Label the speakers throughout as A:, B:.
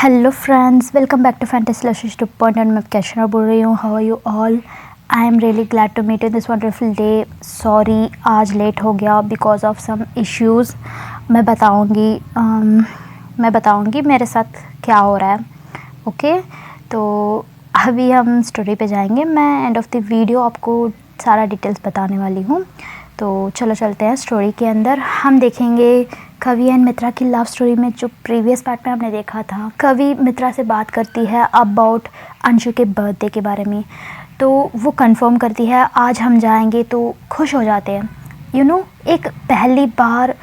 A: Hello friends, welcome back to fantasy लशिश 2.0। मैं कैशना बोल रही हूँ। How are you all? I am really glad to meet in this wonderful day. Sorry आज late हो गया बिकॉज ऑफ सम इश्यूज़। मैं बताऊँगी मेरे साथ क्या हो रहा है। ओके तो अभी हम स्टोरी पे जाएंगे। मैं एंड ऑफ द वीडियो आपको सारा डिटेल्स बताने वाली हूँ। तो चलो चलते हैं स्टोरी के अंदर। हम देखेंगे कवि एंड मित्रा की लव स्टोरी में जो प्रीवियस पार्ट में हमने देखा था। कवि मित्रा से बात करती है अबाउट अंशु के बर्थडे के बारे में, तो वो कंफर्म करती है आज हम जाएंगे, तो खुश हो जाते हैं। एक पहली बार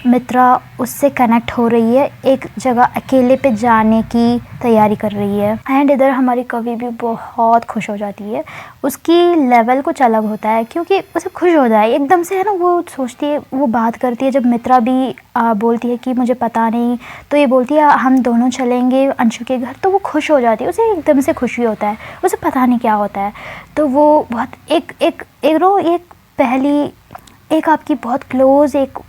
A: मित्रा उससे कनेक्ट हो रही है, एक जगह अकेले पे जाने की तैयारी कर रही है। एंड इधर हमारी कवि भी बहुत खुश हो जाती है। उसकी लेवल कुछ अलग होता है क्योंकि उसे खुश हो जाए एकदम से, है ना। वो सोचती है, वो बात करती है। जब मित्रा भी बोलती है कि मुझे पता नहीं, तो ये बोलती है हम दोनों चलेंगे अंशु के घर, तो वो खुश हो जाती है। उसे एकदम से खुशी होता है, उसे पता नहीं क्या होता है। तो वो बहुत एक पहली एक आपकी बहुत क्लोज एक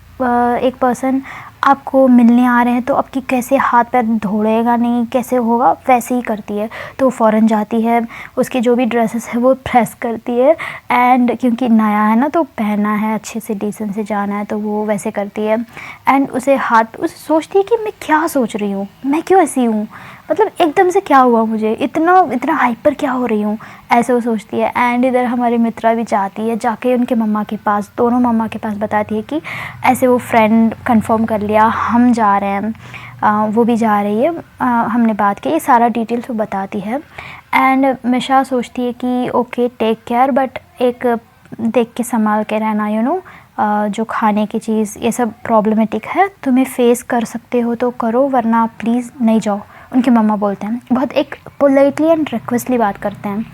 A: पर्सन आपको मिलने आ रहे हैं, तो आपकी कैसे हाथ पैर धोड़ेगा नहीं, कैसे होगा, वैसे ही करती है। तो फ़ौरन जाती है, उसकी जो भी ड्रेसेस है वो प्रेस करती है। एंड क्योंकि नया है ना, तो पहनना है, अच्छे से डिसेंट से जाना है, तो वो वैसे करती है। एंड उसे सोचती है कि मैं क्या सोच रही हूँ, मैं क्यों ऐसी हूँ, मतलब एकदम से क्या हुआ, मुझे इतना हाइपर क्या हो रही हूँ, ऐसे वो सोचती है। एंड इधर हमारी मित्रा भी जाती है, जाके उनके मम्मा के पास, दोनों मम्मा के पास बताती है कि ऐसे वो फ्रेंड कंफर्म कर लिया, हम जा रहे हैं, वो भी जा रही है, हमने बात की, ये सारा डिटेल्स वो बताती है। एंड मिशा सोचती है कि ओके टेक केयर, बट एक देख के संभाल के रहना, जो खाने की चीज़ ये सब प्रॉब्लमेटिक है, तुम्हें फेस कर सकते हो तो करो, वरना प्लीज़ नहीं जाओ, उनके मम्मा बोलते हैं। बहुत एक पोलाइटली एंड रिक्वेस्टली बात करते हैं।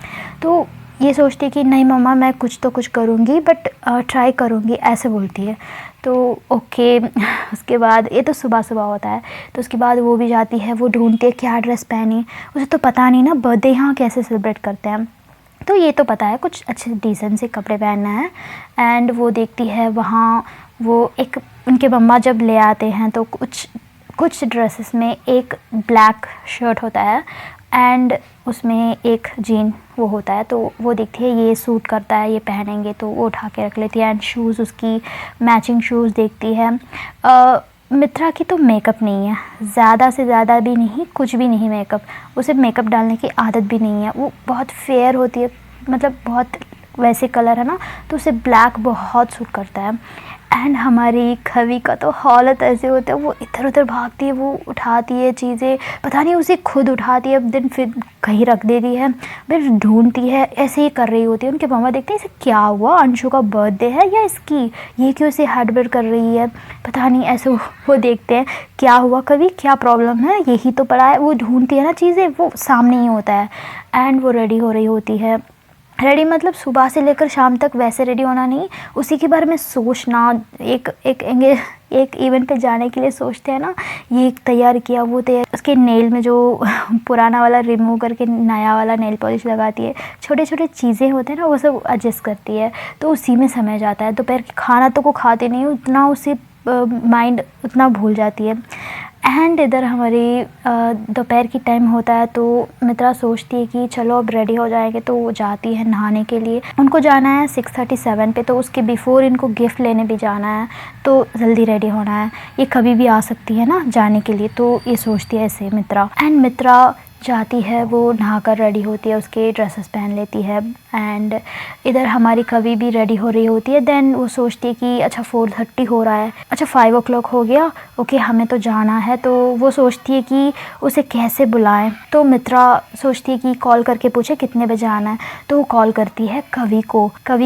A: तो ये सोचती है कि नहीं मम्मा, मैं कुछ करूँगी, बट ट्राई करूँगी, ऐसे बोलती है। तो ओके उसके बाद ये तो सुबह सुबह होता है। तो उसके बाद वो भी जाती है, वो ढूंढती है क्या ड्रेस पहनी। उसे तो पता नहीं ना बर्थडे यहाँ कैसे सेलिब्रेट करते हैं, तो ये तो पता है कुछ अच्छे डिसेंट से कपड़े पहनना है। एंड वो देखती है वहाँ, वो एक उनके मम्मा जब ले आते हैं, तो कुछ ड्रेसेस में एक ब्लैक शर्ट होता है एंड उसमें एक जीन वो होता है। तो वो देखती है ये सूट करता है, ये पहनेंगे, तो वो उठा के रख लेती है। एंड शूज़, उसकी मैचिंग शूज़ देखती है। मित्रा की तो मेकअप नहीं है, ज़्यादा से ज़्यादा भी नहीं, कुछ भी नहीं मेकअप, उसे मेकअप डालने की आदत भी नहीं है। वो बहुत फेयर होती है, मतलब बहुत वैसे कलर है ना, तो उसे ब्लैक बहुत सूट करता है। एंड हमारी कवि का तो हालत ऐसे होता है, वो इधर उधर भागती है, वो उठाती है चीज़ें, पता नहीं उसे खुद उठाती है, दिन फिर कहीं रख देती है, फिर ढूंढती है, ऐसे ही कर रही होती है। उनके मामा देखते हैं इसे क्या हुआ, अंशु का बर्थडे है या इसकी, ये क्यों इसे हैडबेर कर रही है, पता नहीं, ऐसे वो देखते हैं क्या हुआ कवि, क्या प्रॉब्लम है, यही तो पड़ा है। वो ढूंढती है ना चीज़ें, वो सामने ही होता है। एंड वो रेडी हो रही होती है, रेडी मतलब सुबह से लेकर शाम तक वैसे रेडी होना नहीं, उसी के बारे में सोचना। एक इवेंट पे जाने के लिए सोचते हैं ना, ये तैयार किया, वो तैयार, उसके नेल में जो पुराना वाला रिमूव करके नया वाला नेल पॉलिश लगाती है, छोटे छोटे चीज़ें होते हैं ना, वो सब एडजस्ट करती है। तो उसी में समय जाता है। दोपहर की खाना तो वो खाती नहीं, उतना उसे माइंड उतना भूल जाती है। एंड इधर हमारी दोपहर की टाइम होता है, तो मित्रा सोचती है कि चलो अब रेडी हो जाएंगे। तो वो जाती है नहाने के लिए, उनको जाना है 6:37 पे, तो उसके बिफ़ोर इनको गिफ्ट लेने भी जाना है, तो जल्दी रेडी होना है, ये कभी भी आ सकती है ना जाने के लिए। तो ये सोचती है ऐसे मित्रा। एंड मित्रा जाती है, वो नहाकर रेडी होती है, उसके ड्रेसेस पहन लेती है। एंड इधर हमारी कवि भी रेडी हो रही होती है। देन वो सोचती है कि अच्छा 4:30 हो रहा है, अच्छा 5 o'clock हो गया, ओके हमें तो जाना है। तो वो सोचती है कि उसे कैसे बुलाएं। तो मित्रा सोचती है कि कॉल करके पूछे कितने बजे आना है। तो वो कॉल करती है कवि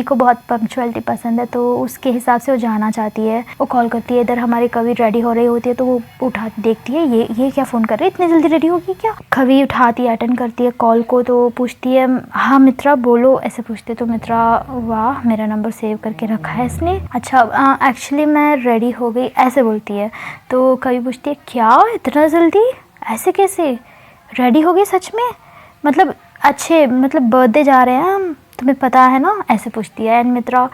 A: को बहुत पंक्चुअलिटी पसंद है, तो उसके हिसाब से वो जाना चाहती है। वो कॉल करती है, इधर हमारी कवि रेडी हो रही होती है, तो वो उठा देखती है ये क्या फ़ोन कर रही है, इतनी जल्दी रेडी होगी क्या। कवि उठाती है, अटेंड करती है कॉल को, तो पूछती है हाँ मित्रा बोलो, ऐसे पूछते। तो मित्रा वाह मेरा नंबर सेव करके रखा है इसने, अच्छा एक्चुअली मैं रेडी हो गई, ऐसे बोलती है। तो कवि पूछती है क्या इतना जल्दी, ऐसे कैसे रेडी हो गई सच में, मतलब अच्छे, मतलब बर्थडे जा रहे हैं हम, तुम्हें पता है ना, ऐसे पूछती है। एंड मित्रा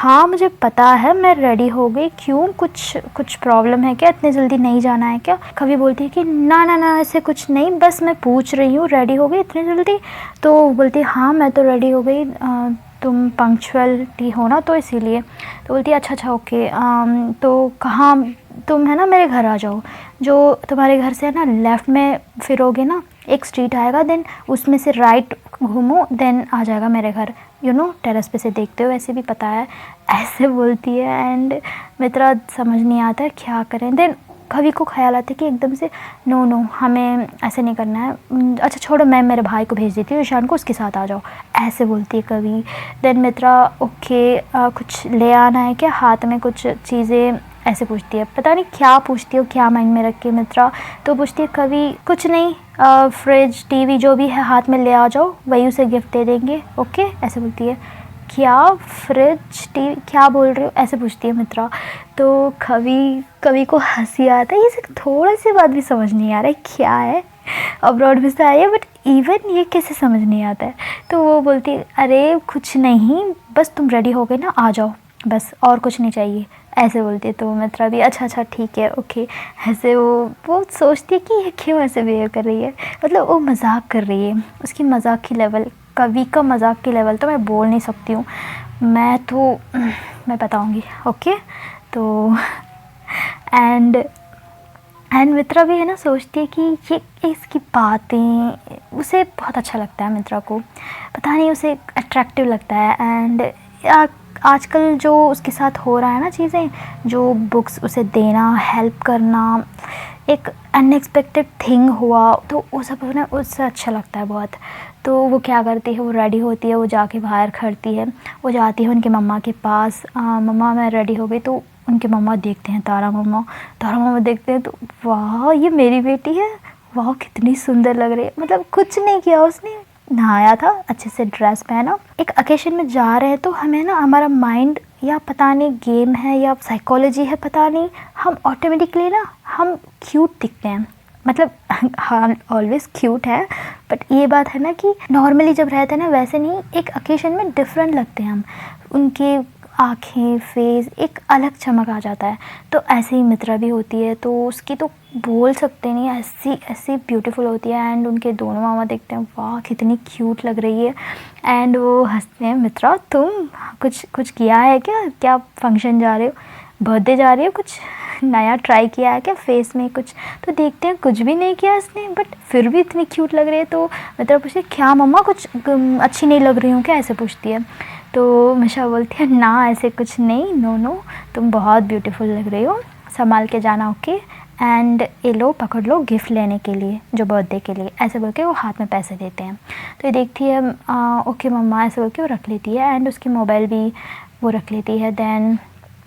A: हाँ मुझे पता है, मैं रेडी हो गई, क्यों, कुछ प्रॉब्लम है क्या, इतने जल्दी नहीं जाना है क्या? कभी बोलती है कि ना ना ना ऐसे कुछ नहीं, बस मैं पूछ रही हूँ रेडी हो गई इतनी जल्दी? तो बोलती है हाँ मैं तो रेडी हो गई, तुम पंक्चुअलिटी हो ना तो इसीलिए। तो बोलती है अच्छा अच्छा ओके, तो कहाँ, तुम है ना मेरे घर आ जाओ, जो तुम्हारे घर से है ना लेफ़्ट में फिरोगे ना, एक स्ट्रीट आएगा, देन उसमें से राइट घूमो, देन आ जाएगा मेरे घर, टेरेस पे से देखते हो, ऐसे भी पता है, ऐसे बोलती है। एंड मेरा समझ नहीं आता है क्या करें। देन कभी को ख्याल आता है कि एकदम से नो नो हमें ऐसे नहीं करना है, अच्छा छोड़ो मैं मेरे भाई को भेज देती हूँ ईशान को, उसके साथ आ जाओ, ऐसे बोलती है कभी। देन मित्रा ओके, कुछ ले आना है क्या, हाथ में कुछ चीज़ें, ऐसे पूछती है, पता नहीं क्या पूछती है, क्या माइंड में रख के मित्रा। तो पूछती है कभी कुछ नहीं, फ्रिज टीवी जो भी है हाथ में ले आ जाओ, वही उसे गिफ्ट दे देंगे, ओके, ऐसे बोलती है। क्या फ्रिज टीवी क्या बोल रही हो, ऐसे पूछती है मित्रा। तो कभी को हंसी आता है, ये सिर्फ थोड़ा सी बात भी समझ नहीं आ रहा है क्या है, अब्रॉड में से आई है बट इवन ये कैसे समझ नहीं आता है। तो वो बोलती है अरे कुछ नहीं, बस तुम रेडी हो गए ना, आ जाओ बस, और कुछ नहीं चाहिए, ऐसे बोलती है। तो मित्रा भी अच्छा अच्छा ठीक है ओके, ऐसे वो सोचती है कि ये क्यों ऐसे बिहेव कर रही है, मतलब वो मजाक कर रही है, उसकी मजाक की लेवल, कवि का मजाक की लेवल तो मैं बोल नहीं सकती हूँ, मैं बताऊँगी, ओके। तो एंड मित्रा भी है ना सोचती है कि ये इसकी बातें उसे बहुत अच्छा लगता है, मित्रा को पता नहीं उसे अट्रैक्टिव लगता है। एंड आजकल जो उसके साथ हो रहा है ना चीज़ें, जो बुक्स उसे देना, हेल्प करना, एक अनएक्सपेक्टेड थिंग हुआ, तो वो सब ना उससे अच्छा लगता है बहुत। तो वो क्या करती है, वो रेडी होती है, वो जाके बाहर खड़ती है, वो जाती है उनके मम्मा के पास, मम्मा मैं रेडी हो गई। तो उनके मम्मा देखते हैं, तारा मम्मा देखते हैं, तो वाह ये मेरी बेटी है, वाह कितनी सुंदर लग रही है, मतलब कुछ नहीं किया उसने, नहाया था, अच्छे से ड्रेस पहना, एक ओकेशन में जा रहे हैं, तो हमें ना हमारा माइंड या पता नहीं गेम है या साइकोलॉजी है पता नहीं, हम ऑटोमेटिकली ना हम क्यूट दिखते हैं, मतलब हम ऑलवेज क्यूट है, बट ये बात है ना कि नॉर्मली जब रहते हैं ना वैसे नहीं, एक ओकेशन में डिफरेंट लगते हैं हम, उनके आँखें, फेस एक अलग चमक आ जाता है। तो ऐसे ही मित्रा भी होती है, तो उसकी तो बोल सकते नहीं, ऐसी ब्यूटीफुल होती है। एंड उनके दोनों मामा देखते हैं, वाह कितनी क्यूट लग रही है, एंड वो हंसते हैं, मित्रा तुम कुछ किया है क्या फंक्शन जा रहे हो, बर्थडे जा रही हो, कुछ नया ट्राई किया है क्या फेस में कुछ? तो देखते हैं कुछ भी नहीं किया इसने, बट फिर भी इतनी क्यूट लग रही है। तो मित्रा पूछती है क्या मम्मा कुछ अच्छी नहीं लग रही हूँ क्या, ऐसे पूछती है। तो मिशा बोलती है ना ऐसे कुछ नहीं, नो तुम बहुत ब्यूटीफुल लग रही हो, संभाल के जाना, ओके। एंड ये लो पकड़ लो गिफ्ट लेने के लिए, जो बर्थडे के लिए, ऐसे बोल के वो हाथ में पैसे देते हैं। तो ये देखती है ओके मम्मा, ऐसे बोल के वो रख लेती है, एंड उसकी मोबाइल भी वो रख लेती है। देन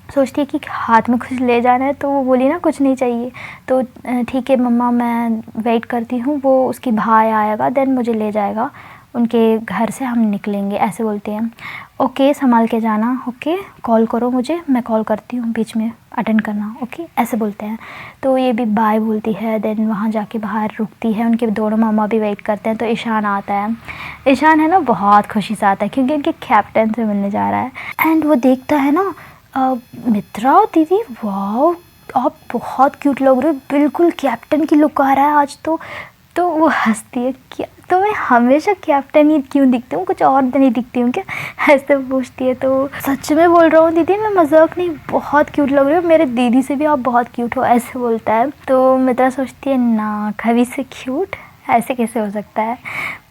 A: सोचती है कि हाथ में कुछ ले जाना है, तो वो बोली ना कुछ नहीं चाहिए, तो ठीक है मम्मा मैं वेट करती हूँ, वो उसकी भाई आएगा देन मुझे ले जाएगा, उनके घर से हम निकलेंगे, ऐसे बोलते हैं। ओके संभाल के जाना, ओके कॉल करो मुझे, मैं कॉल करती हूँ, बीच में अटेंड करना, ओके ऐसे बोलते हैं। तो ये भी बाय बोलती है, देन वहाँ जाके बाहर रुकती है, उनके दोनों मामा भी वेट करते हैं। तो ईशान आता है, ईशान है ना बहुत खुशी से आता है क्योंकि उनके कैप्टन से मिलने जा रहा है। एंड वो देखता है ना मित्रा दीदी वाह आप बहुत क्यूट लग रहे हो, बिल्कुल कैप्टन की लुक आ रहा है आज तो वो हंसती है, क्या तो मैं हमेशा कैप्टन ही क्यों दिखती हूँ, कुछ और नहीं दिखती हूँ क्या, ऐसे पूछती है। तो सच में बोल रहा हूँ दीदी, मैं मजाक नहीं, बहुत क्यूट लग रही हो, मेरे दीदी से भी आप बहुत क्यूट हो, ऐसे बोलता है। तो मित्रा सोचती है ना कभी से क्यूट ऐसे कैसे हो सकता है।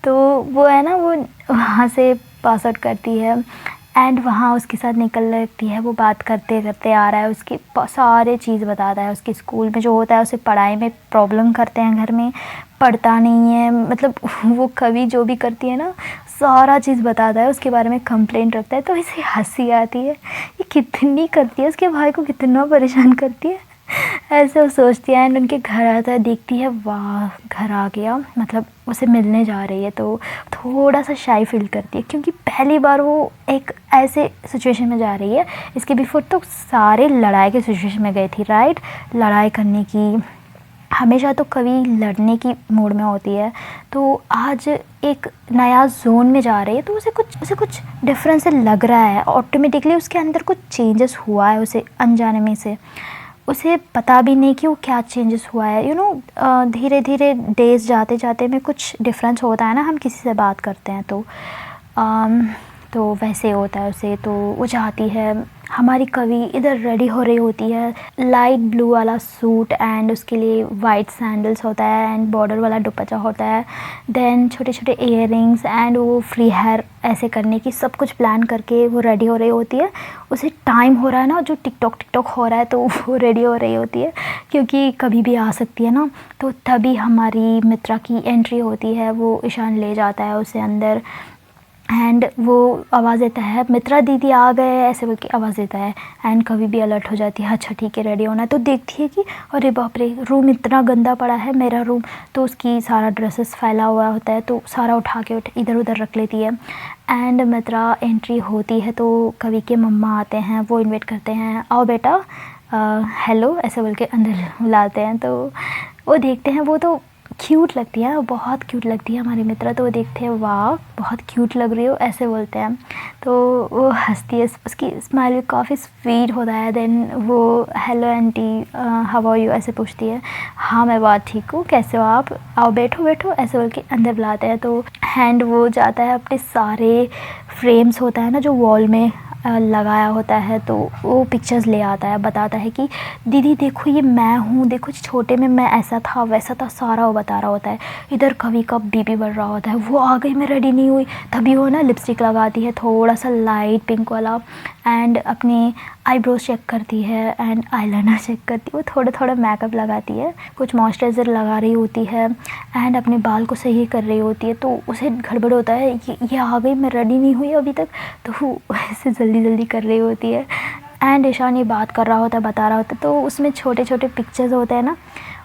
A: तो वो है ना वो वहाँ से पास आउट करती है, एंड वहाँ उसके साथ निकल लगती है, वो बात करते करते आ रहा है, उसकी सारे चीज़ बताता है, उसके स्कूल में जो होता है, उसे पढ़ाई में प्रॉब्लम करते हैं, घर में पढ़ता नहीं है, मतलब वो कभी जो भी करती है ना सारा चीज़ बताता है, उसके बारे में कंप्लेंट रखता है। तो इसे हंसी आती है, ये कितनी करती है, उसके भाई को कितना परेशान करती है, ऐसे वो सोचती है। एंड उनके घर आता है, देखती है वाह घर आ गया, मतलब उसे मिलने जा रही है, तो थोड़ा सा शाई फील करती है क्योंकि पहली बार वो एक ऐसे सिचुएशन में जा रही है। इसके बिफोर तो सारे लड़ाई के सिचुएशन में गई थी, राइट, लड़ाई करने की, हमेशा तो कवि लड़ने की मूड में होती है, तो आज एक नया जोन में जा रही है, तो उसे कुछ डिफरेंस से लग रहा है, ऑटोमेटिकली उसके अंदर कुछ चेंजेस हुआ है, उसे अनजाने में से उसे पता भी नहीं कि वो क्या चेंजेस हुआ है। धीरे धीरे डेज जाते जाते में कुछ डिफरेंस होता है ना, हम किसी से बात करते हैं तो वैसे होता है उसे। तो वो चाहती है, हमारी कवि इधर रेडी हो रही होती है, लाइट ब्लू वाला सूट एंड उसके लिए वाइट सैंडल्स होता है एंड बॉर्डर वाला दुपट्टा होता है, देन छोटे छोटे इयररिंग्स एंड वो फ्री हेयर ऐसे करने की सब कुछ प्लान करके वो रेडी हो रही होती है। उसे टाइम हो रहा है ना, जो टिकटॉक हो रहा है, तो वो रेडी हो रही होती है क्योंकि कभी भी आ सकती है ना। तो तभी हमारी मित्रा की एंट्री होती है, वो ईशान ले जाता है उसे अंदर एंड वो आवाज़ देता है, मित्रा दीदी आ गए, ऐसे बोल के आवाज़ देता है एंड कभी भी अलर्ट हो जाती है, अच्छा ठीक है रेडी होना है। तो देखती है कि अरे बाप रे, रूम इतना गंदा पड़ा है मेरा रूम, तो उसकी सारा ड्रेसेस फैला हुआ होता है, तो सारा उठा के इधर उधर रख लेती है। एंड मित्रा एंट्री होती है तो कवि के मम्मा आते हैं, वो इन्वाइट करते हैं, आओ बेटा, हेलो ऐसे बोल के अंदर बुलाते हैं। तो वो देखते हैं, वो तो क्यूट लगती है, बहुत क्यूट लगती है हमारी मित्रा। तो वो देखते हैं, वाह बहुत क्यूट लग रही हो, ऐसे बोलते हैं। तो वो हंसती है, उसकी स्माइल भी काफ़ी स्वीट होता है। देन वो hello aunty, how are you ऐसे पूछती है, हाँ मैं बहुत ठीक हूँ, कैसे हो आप, आओ बैठो बैठो ऐसे बोल के अंदर बुलाते हैं। तो हैंड वो जाता है, अपने सारे फ्रेम्स होता है ना जो वॉल में लगाया होता है, तो वो पिक्चर्स ले आता है, बताता है कि दीदी देखो ये मैं हूँ, देखो छोटे में मैं ऐसा था वैसा था, सारा वो बता रहा होता है। इधर कवि का बीपी बढ़ रहा होता है, वो आ गई, मैं रेडी नहीं हुई, तभी वो ना लिपस्टिक लगाती है थोड़ा सा लाइट पिंक वाला एंड अपने आईब्रोज चेक करती है एंड आईलाइनर चेक करती है, वो थोड़ा थोड़ा मेकअप लगाती है, कुछ मॉइस्चराइज़र लगा रही होती है एंड अपने बाल को सही कर रही होती है। तो उसे गड़बड़ होता है, ये आ गई, मैं रेडी नहीं हुई अभी तक, तो वो ऐसे जल्दी कर रही होती है एंड ईशान ये बात कर रहा होता है, बता रहा होता है। तो उसमें छोटे छोटे पिक्चर्स होते हैं ना,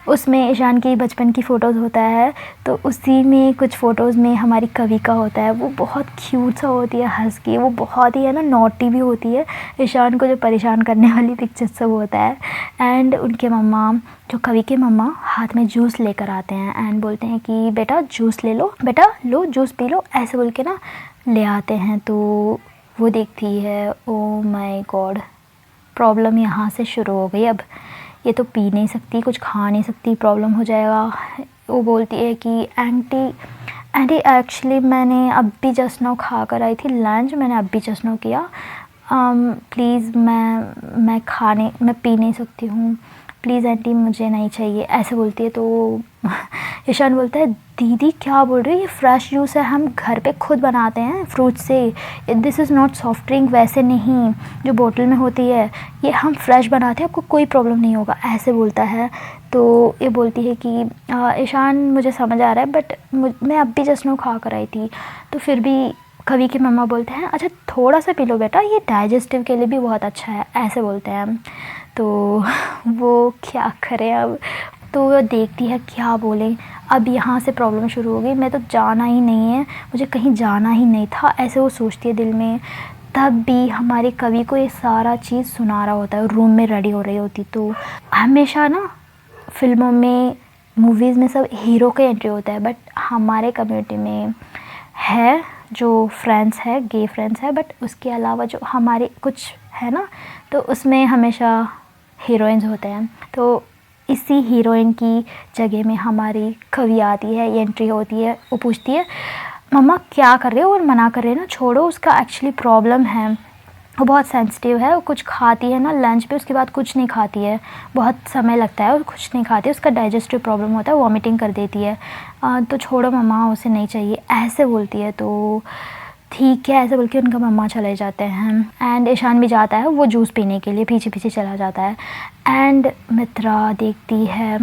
A: उसमें ईशान की बचपन की फ़ोटोज़ होता है, तो उसी में कुछ फ़ोटोज़ में हमारी कवि का होता है, वो बहुत क्यूट सा होती है, हंस की, वो बहुत ही है ना नॉटी भी होती है, ईशान को जो परेशान करने वाली पिक्चर्स सब होता है। एंड उनके मम्मा, जो कवि के मम्मा, हाथ में जूस लेकर आते हैं एंड बोलते हैं कि बेटा जूस ले लो, बेटा लो जूस पी लो, ऐसे बोल के ना ले आते हैं। तो वो देखती है, ओ माय गॉड, प्रॉब्लम यहाँ से शुरू हो गई, अब ये तो पी नहीं सकती, कुछ खा नहीं सकती, प्रॉब्लम हो जाएगा। वो बोलती है कि आंटी एक्चुअली मैंने अभी जस्ट नाउ खा कर आई थी लंच, मैंने अभी जस्ट नाउ किया, प्लीज़ मैं पी नहीं सकती हूँ, प्लीज़ आंटी मुझे नहीं चाहिए, ऐसे बोलती है। तो ईशान बोलता है, दीदी क्या बोल रही है, ये फ्रेश जूस है, हम घर पे खुद बनाते हैं फ्रूट से, this is not soft drink, वैसे नहीं जो बोतल में होती है, ये हम फ्रेश बनाते हैं, आपको कोई प्रॉब्लम नहीं होगा, ऐसे बोलता है। तो ये बोलती है कि ईशान मुझे समझ आ रहा है, बट मैं अभी जस्ट नो खा कर आई थी। तो फिर भी कवि के मम्मा बोलते हैं, अच्छा थोड़ा सा पी लो बेटा, ये डाइजेस्टिव के लिए भी बहुत अच्छा है, ऐसे बोलते हैं। तो वो क्या करे अब, तो वो देखती है क्या बोले, अब यहाँ से प्रॉब्लम शुरू हो गई, मैं तो जाना ही नहीं है, मुझे कहीं जाना ही नहीं था, ऐसे वो सोचती है दिल में। तब भी हमारे कवि को ये सारा चीज़ सुना रहा होता है, रूम में रेडी हो रही होती। तो हमेशा ना फिल्मों में, मूवीज़ में सब हीरो का एंट्री होता है, बट हमारे कम्युनिटी में है जो फ्रेंड्स है, गे फ्रेंड्स है, बट उसके अलावा जो हमारे कुछ है ना, तो उसमें हमेशा हीरोइंस होते हैं। तो इसी हीरोइन की जगह में हमारी कवि आती है, ये एंट्री होती है, वो पूछती है, मम्मा क्या कर रहे हो, और मना कर रहे हैं ना, छोड़ो, उसका एक्चुअली प्रॉब्लम है, वो बहुत सेंसिटिव है, वो कुछ खाती है ना लंच पे, उसके बाद कुछ नहीं खाती है, बहुत समय लगता है और कुछ नहीं खाती है, उसका डाइजेस्टिव प्रॉब्लम होता है, वॉमिटिंग कर देती है, तो छोड़ो मम्मा, उसे नहीं चाहिए, ऐसे बोलती है। तो ठीक है ऐसे बोल के उनका मम्मा चले जाते हैं एंड ईशान भी जाता है वो जूस पीने के लिए, पीछे पीछे चला जाता है। एंड मित्रा देखती है,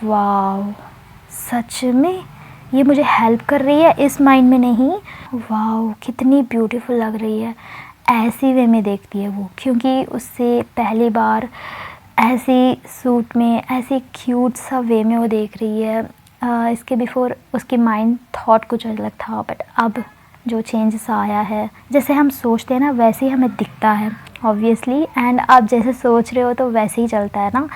A: वाओ सच में ये मुझे हेल्प कर रही है, इस माइंड में नहीं, वाओ कितनी ब्यूटीफुल लग रही है, ऐसी वे में देखती है वो, क्योंकि उससे पहली बार ऐसी सूट में, ऐसे क्यूट सा वे में वो देख रही है। इसके बिफोर उसकी माइंड थॉट कुछ अलग था, बट अब जो चेंजेस आया है, जैसे हम सोचते हैं ना वैसे ही हमें दिखता है ऑब्वियसली, एंड आप जैसे सोच रहे हो तो वैसे ही चलता है ना।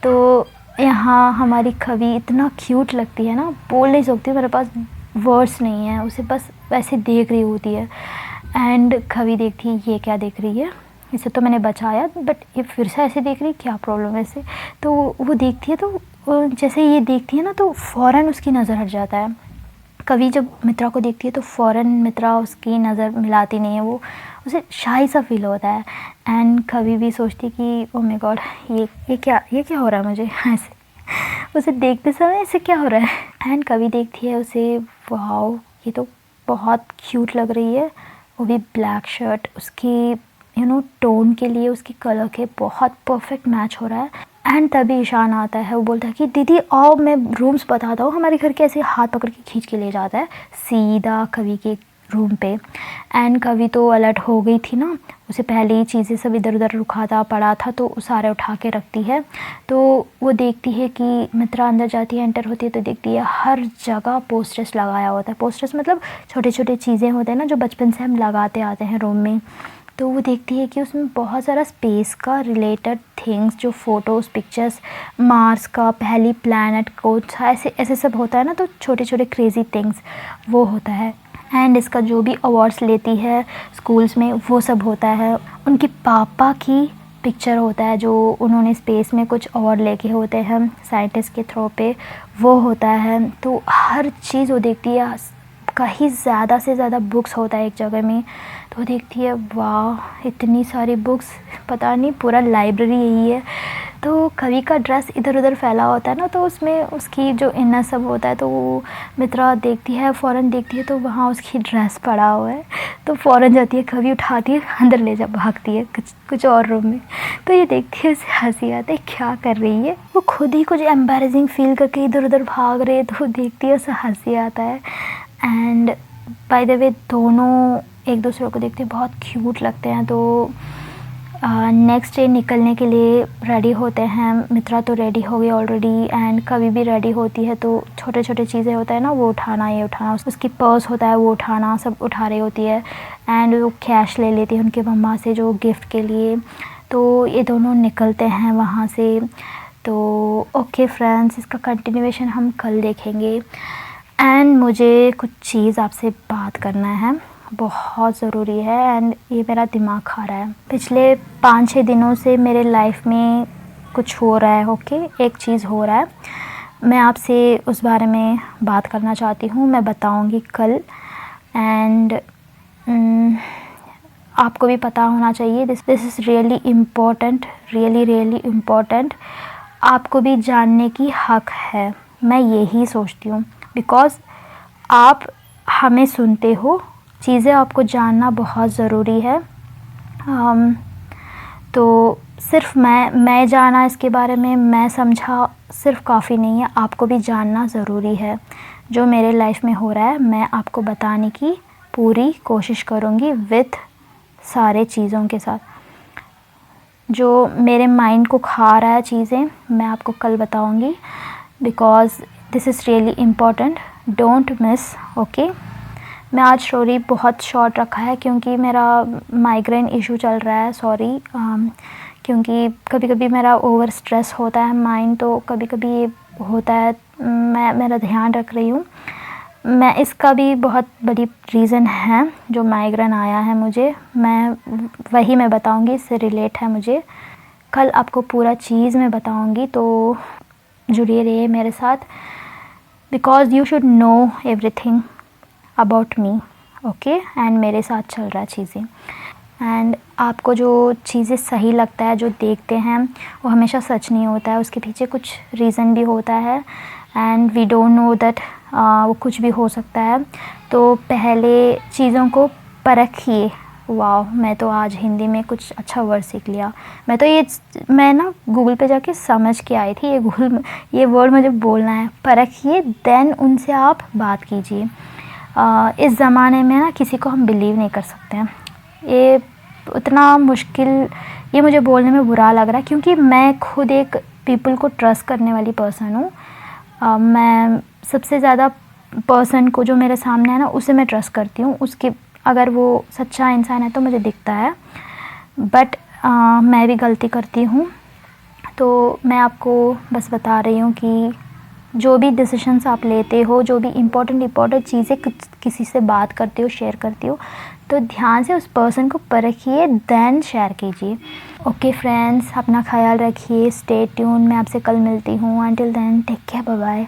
A: तो यहाँ हमारी खवी इतना क्यूट लगती है ना, बोल नहीं सकती, मेरे पास वर्ड्स नहीं है, उसे बस वैसे देख रही होती है। एंड खवी देखती है ये क्या देख रही है, इसे तो मैंने बचाया बट ये फिर से ऐसे देख रही है, क्या प्रॉब्लम है इसे। तो वो देखती है, तो जैसे ये देखती है ना तो फ़ौरन उसकी नज़र हट जाता है। कवी जब मित्रा को देखती है तो फ़ौरन मित्रा उसकी नज़र मिलाती नहीं है, वो उसे शाई सा फील होता है। एंड कभी भी सोचती कि ओ माय गॉड, ये क्या हो रहा है मुझे ऐसे उसे देखते समय इसे क्या हो रहा है। एंड कभी देखती है उसे, वाओ ये तो बहुत क्यूट लग रही है, वो भी ब्लैक शर्ट उसकी टोन के लिए, उसकी कलर के बहुत परफेक्ट मैच हो रहा है। एंड तभी ईशान आता है, वो बोलता है कि दीदी आओ मैं रूम्स बताता हूँ। हमारे घर के ऐसे हाथ पकड़ के खींच के ले जाता है सीधा कवि के रूम पे। एंड कवि तो अलर्ट हो गई थी ना, उसे पहले ही चीज़ें सब इधर उधर रुखा था पड़ा था, तो सारे उठा के रखती है। तो वो देखती है कि मित्रा अंदर जाती है, एंटर होती है, तो देखती है हर जगह पोस्टर्स लगाया होता है। पोस्टर्स मतलब छोटे छोटे चीज़ें होते हैं ना जो बचपन से हम लगाते आते हैं रूम में। तो वो देखती है कि उसमें बहुत सारा स्पेस का रिलेटेड थिंग्स, जो फ़ोटोज़ पिक्चर्स, मार्स का, पहली प्लैनेट को, ऐसे ऐसे सब होता है ना, तो छोटे छोटे क्रेज़ी थिंग्स वो होता है। एंड इसका जो भी अवार्ड्स लेती है स्कूल्स में वो सब होता है। उनके पापा की पिक्चर होता है, जो उन्होंने स्पेस में कुछ अवार्ड लेके होते हैं साइंटिस्ट के थ्रू पे, वो होता है। तो हर चीज़ वो देखती है। कहीं ज़्यादा से ज़्यादा बुक्स होता है एक जगह में, तो देखती है वाह इतनी सारी बुक्स, पता नहीं पूरा लाइब्रेरी यही है। तो कवि का ड्रेस इधर उधर फैला होता है ना, तो उसमें उसकी जो इनर सब होता है, तो वो मित्रा देखती है, फ़ौरन देखती है तो वहाँ उसकी ड्रेस पड़ा हुआ है, तो फ़ौरन जाती है, कवि उठाती है, अंदर ले जा भागती है कुछ और रूम में। तो ये देखती है, उसे हंसी आती है, क्या कर रही है, वो खुद ही कुछ एम्बैरेसिंग फील करके इधर उधर भाग रहे है, तो देखती है, उसे हंसी आता है। एंड बाय द वे दोनों एक दूसरे को देखते बहुत क्यूट लगते हैं। तो नेक्स्ट डे निकलने के लिए रेडी होते हैं। मित्रा तो रेडी हो गई ऑलरेडी, एंड कवि भी रेडी होती है। तो छोटे छोटे चीज़ें होता है ना, वो उठाना, ये उठाना, उसकी पर्स होता है वो उठाना, सब उठा रही होती है। एंड वो कैश ले लेती है उनके मम्मा से जो गिफ्ट के लिए। तो ये दोनों निकलते हैं वहाँ से। तो ओके फ्रेंड्स, इसका कंटिन्यूएशन हम कल देखेंगे। एंड मुझे कुछ चीज़ आपसे बात करना है, बहुत ज़रूरी है, एंड ये मेरा दिमाग खा रहा है। पिछले 5-6 दिनों से मेरे लाइफ में कुछ हो रहा है। ओके, एक चीज़ हो रहा है, मैं आपसे उस बारे में बात करना चाहती हूँ, मैं बताऊँगी कल। एंड आपको भी पता होना चाहिए, this is really important, really important. आपको भी जानने की हक है, मैं यही सोचती हूँ, बिकॉज़ आप हमें सुनते हो, चीज़ें आपको जानना बहुत ज़रूरी है। तो सिर्फ मैं जाना इसके बारे में, मैं समझा सिर्फ काफ़ी नहीं है, आपको भी जानना ज़रूरी है। जो मेरे लाइफ में हो रहा है मैं आपको बताने की पूरी कोशिश करूँगी, विथ सारे चीज़ों के साथ। जो मेरे माइंड को खा रहा है चीज़ें, मैं आपको कल बताऊँगी, because this is really important, don't miss. Okay, मैं आज स्टोरी बहुत शॉर्ट रखा है क्योंकि मेरा माइग्रेन इशू चल रहा है, सॉरी। क्योंकि कभी कभी मेरा ओवर स्ट्रेस होता है माइंड, तो कभी कभी ये होता है, मैं मेरा ध्यान रख रही हूँ। मैं इसका भी बहुत बड़ी रीज़न है जो माइग्रेन आया है मुझे, मैं बताऊँगी, इससे रिलेट है मुझे। कल आपको पूरा चीज़ मैं बताऊँगी, तो जुड़िए रहिए मेरे साथ, because you should know everything about me. Okay, and मेरे साथ चल रहा है चीज़ें। एंड आपको जो चीज़ें सही लगता है, जो देखते हैं, वो हमेशा सच नहीं होता है, उसके पीछे कुछ रीज़न भी होता है, and we don't know that, वो कुछ भी हो सकता है। तो पहले चीज़ों को परखिए। वाह, मैं तो आज हिंदी में कुछ अच्छा वर्ड सीख लिया। मैं ना गूगल पे जाके समझ के आई थी, ये वर्ड मुझे बोलना है, परखिए, देन उनसे आप बात कीजिए। इस ज़माने में ना किसी को हम बिलीव नहीं कर सकते हैं, ये उतना मुश्किल, ये मुझे बोलने में बुरा लग रहा है क्योंकि मैं खुद एक पीपल को ट्रस्ट करने वाली पर्सन हूँ। मैं सबसे ज़्यादा पर्सन को जो मेरे सामने है ना, उसे मैं ट्रस्ट करती हूँ, उसके अगर वो सच्चा इंसान है तो मुझे दिखता है, बट मैं भी गलती करती हूँ। तो मैं आपको बस बता रही हूँ कि जो भी डिसीजंस आप लेते हो, जो भी इम्पोर्टेंट चीज़ें किसी से बात करते हो, शेयर करते हो, तो ध्यान से उस पर्सन को परखिए, देन शेयर कीजिए। ओके फ्रेंड्स, अपना ख्याल रखिए, स्टे ट्यून। मैं आपसे कल मिलती हूँ। Until then take care, bye bye.